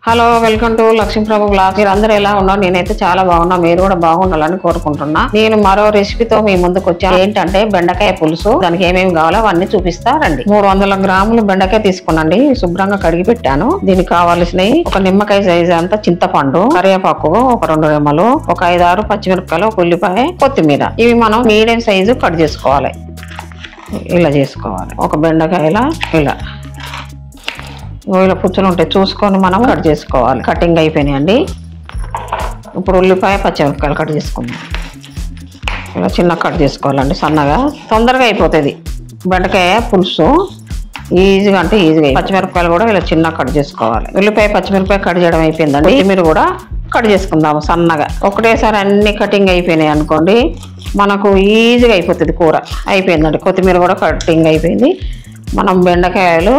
Hello welcome to Lakshmi Prabhu blog. మీరు అందరూ ఎలా ఉన్నారు? నేనైతే చాలా బాగున్నా, మీరు కూడా బాగుండాలని కోరుకుంటున్నా. నేను మరో రెసిపీతో మీ ముందుకు వచ్చాను. ఏంటంటే బెండకాయ పులుసు. దానికి ఏమేమి కావాలో అవన్నీ చూపిస్తా రండి. 300 గ్రాములు బెండకాయ తీసుకున్నాండి. శుభ్రంగా కడిగి పెట్టాను. దీనికి కావాల్సినవి ఒక నిమ్మకాయ సైజు అంతా చింతపండు, కరివేపాకు ఒక 2 రెమ్మలు, ఒక 5-6 పచ్చిమిరపకాయలు, ఒక ఉల్లిపాయ, కొత్తిమీర. ఇవి మనం మీడియం సైజు కట్ చేసుకోవాలి. ఇలా చేసుకోవాలి. ఒక బెండకాయల ఇలా పుచ్చులు ఉంటాయి చూసుకొని మనం కట్ చేసుకోవాలి. కటింగ్ అయిపోయినాయండి. ఇప్పుడు ఉల్లిపాయ, పచ్చిమిరపకాయలు కట్ చేసుకుందాం. ఇలా చిన్న కట్ చేసుకోవాలండి, సన్నగా. తొందరగా అయిపోతుంది బెండకాయ పులుసు, ఈజీగా అంటే ఈజీగా. పచ్చిమిరపకాయలు కూడా ఇలా చిన్న కట్ చేసుకోవాలి. ఉల్లిపాయ, పచ్చిమిరపకాయ కట్ చేయడం అయిపోయిందండి. కొత్తిమీర కూడా కట్ చేసుకుందాము సన్నగా. ఒకటేసారి అన్ని కటింగ్ అయిపోయినాయి అనుకోండి, మనకు ఈజీగా అయిపోతుంది కూర. అయిపోయిందండి. కొత్తిమీర కూడా కటింగ్ అయిపోయింది. మనం బెండకాయలు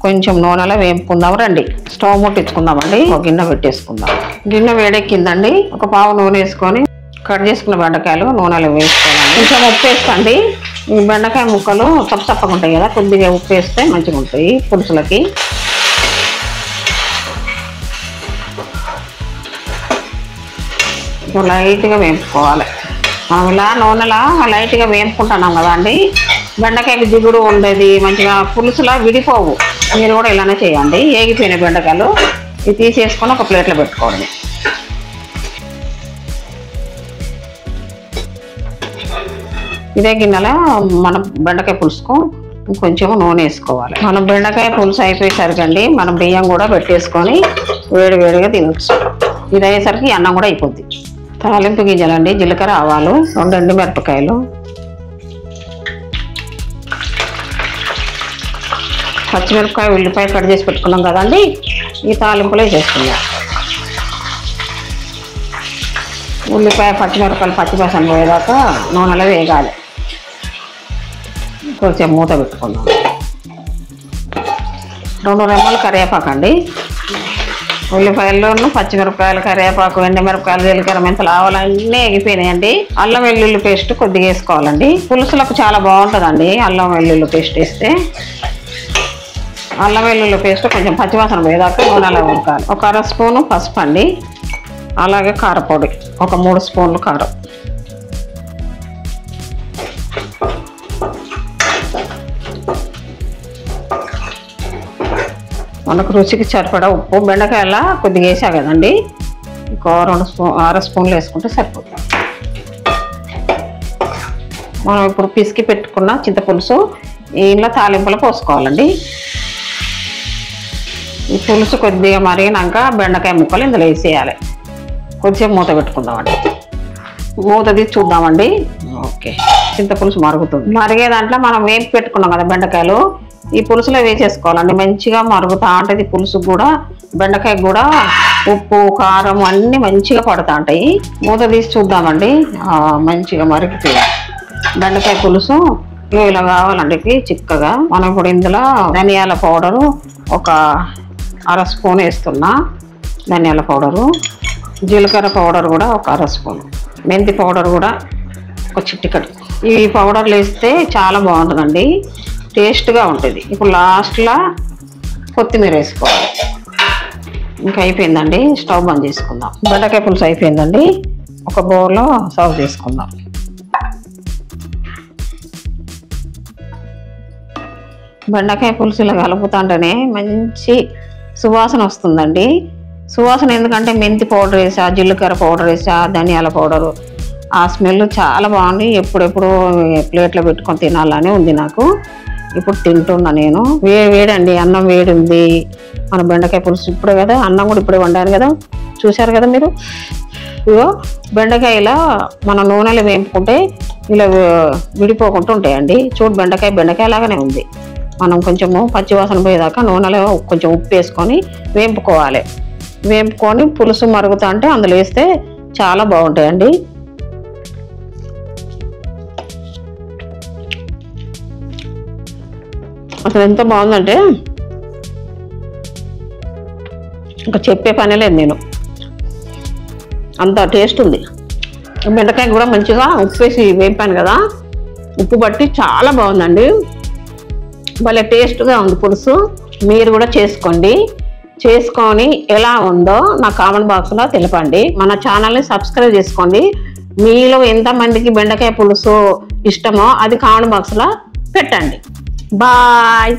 కొంచెం నూనెలో వేపుకుందాం రండి. స్టవ్ ముట్టించుకుందామండి. ఒక గిన్నె పెట్టేసుకుందాం. గిన్నె వేడెక్కిందండి. ఒక పావు నూనె వేసుకొని కట్ చేసుకున్న బెండకాయలు నూనెలో వేసుకోవాలి. కొంచెం ఉప్పు వేసుకోండి. ఈ బెండకాయ ముక్కలు చప్పగా ఉంటాయి కదా, కొద్దిగా ఉప్పు వేస్తే మంచిగా ఉంటాయి పులుసులకి. లైట్గా వేపుకోవాలి. మనం ఇలా నూనెలా లైట్గా వేపుకుంటున్నాం కదా అండి. బెండకాయకి జిగురు ఉండేది, మంచిగా పులుసులా విడిపోవు. మీరు కూడా ఇలానే చేయండి. ఏగిపోయిన బెండకాయలు ఇవి తీసేసుకొని ఒక ప్లేట్లో పెట్టుకోండి. ఇదే గిన్నెలో మనం బెండకాయ పులుసుకు కొంచెం నూనె వేసుకోవాలి. మనం బెండకాయ పులుసు అయిపోయేసరికండి మనం బియ్యం కూడా పెట్టేసుకొని వేడివేడిగా తినచ్చు. ఇది అయ్యేసరికి అన్నం కూడా అయిపోద్ది. తాలింపు గింజలండి. జీలకర్ర, ఆవాలు, 2 ఎండుమిరపకాయలు, పచ్చిమిరపకాయ, ఉల్లిపాయ కట్ చేసి పెట్టుకున్నాం కదండి. ఈ తాలింపులో చేసుకుందాం. ఉల్లిపాయ, పచ్చిమిరపకాయలు పచ్చివాసన పోయేదాకా నూనెలో వేగాలి. కొంచెం మూత పెట్టుకుందాం. 2 రెమ్మలు కరివేపాకు అండి. ఉల్లిపాయల్లోనూ పచ్చిమిరపకాయలు, కరివేపాకు, ఎండుమిరపకాయలు, జీలకర్ర, మెంతులు, ఆవాలు అన్నీ ఎగిపోయినాయండి. అల్లం వెల్లుల్లి పేస్ట్ కొద్దిగా వేసుకోవాలండి. పులుసులకు చాలా బాగుంటుందండి అల్లం వెల్లుల్లి పేస్ట్ వేస్తే. అల్లం వెల్లుల్లి పేస్ట్ కొంచెం పచ్చివాసన పోయేదాకా నూనెలో ఉడకాలి. ఒక 1/2 స్పూను పసుపు అండి. అలాగే కారపొడి ఒక 3 స్పూన్లు కారం. మనకు రుచికి సరిపడా ఉప్పు. బెండకాయల కొద్దిగా వేసా కదండి, ఇంకో 1/2 స్పూన్లు వేసుకుంటే సరిపోతుంది. మనం ఇప్పుడు పిసికి పెట్టుకున్న చింతపులుసు ఇంట్లో తాలింపులో పోసుకోవాలండి. ఈ పులుసు కొద్దిగా మరిగినాక బెండకాయ ముక్కలు ఇందులో వేసేయాలి. కొద్దిసేపు మూత పెట్టుకుందామండి. మూత తీసి చూద్దామండి. ఓకే, చింతపులుసు మరుగుతుంది. మరిగే దాంట్లో మనం వేపి పెట్టుకున్నాం కదా బెండకాయలు, ఈ పులుసులో వేసేసుకోవాలండి. మంచిగా మరుగుతూ ఉంటుంది పులుసు కూడా. బెండకాయ కూడా ఉప్పు, కారం అన్నీ మంచిగా పడుతూ ఉంటాయి. మూత తీసి చూద్దామండి. మంచిగా మరిగిపోయి బెండకాయ పులుసు ఇలా కావాలండి చిక్కగా. మనం ఇప్పుడు ఇందులో ధనియాల పౌడరు ఒక 1/2 స్పూన్ వేస్తున్నా. ధనియాల పౌడరు, జీలకర్ర పౌడర్ కూడా ఒక 1/2 స్పూన్, మెంతి పౌడర్ కూడా ఒక చిటికెడు. ఈ పౌడర్లు వేస్తే చాలా బాగుంటుందండి, టేస్ట్గా ఉంటుంది. ఇప్పుడు లాస్ట్లో కొత్తిమీర వేసుకోవాలి. ఇంకా అయిపోయిందండి. స్టవ్ బంద్ చేసుకుందాం. బెండకాయ పులుసు అయిపోయిందండి. ఒక బౌల్లో సర్వ్ చేసుకుందాం. బెండకాయ పులుసు ఇలా కలుపుతుంటేనే మంచి సువాసన వస్తుందండి. సువాసన ఎందుకంటే మెంతి పౌడర్ వేసా, జీలకర్ర పౌడర్ వేసా, ధనియాల పౌడరు, ఆ స్మెల్ చాలా బాగుంది. ఎప్పుడెప్పుడు ప్లేట్లో పెట్టుకొని తినాలని ఉంది నాకు. ఇప్పుడు తింటున్నా నేను. వేడండి, అన్నం వేడి ఉంది. మన బెండకాయ పులుసు ఇప్పుడే కదా, అన్నం కూడా ఇప్పుడే వండాను కదా, చూశారు కదా మీరు. ఇగో బెండకాయ ఇలా మన నూనెలో వేపుకుంటే ఇలా విడిపోకుండా ఉంటాయండి. చూడు, బెండకాయ లాగానే ఉంది. మనం కొంచెము పచ్చివాసన పోయేదాకా నూనెలో కొంచెం ఉప్పు వేసుకొని వేపుకోవాలి. వేపుకొని పులుసు మరుగుతా అంటే అందులో వేస్తే చాలా బాగుంటాయండి. అసలు ఎంత బాగుందంటే ఇంకా చెప్పే పని లేదు నేను, అంత టేస్ట్ ఉంది. బెండకాయ కూడా మంచిగా ఉప్పు వేసి వేపాను కదా, ఉప్పు బట్టి చాలా బాగుందండి. భలే టేస్ట్గా ఉంది పులుసు. మీరు కూడా చేసుకోండి. చేసుకొని ఎలా ఉందో నా కామెంట్ బాక్స్లో తెలపండి. మన ఛానల్ని సబ్స్క్రైబ్ చేసుకోండి. మీలో ఎంతమందికి బెండకాయ పులుసు ఇష్టమో అది కామెంట్ బాక్స్లో పెట్టండి. బాయ్.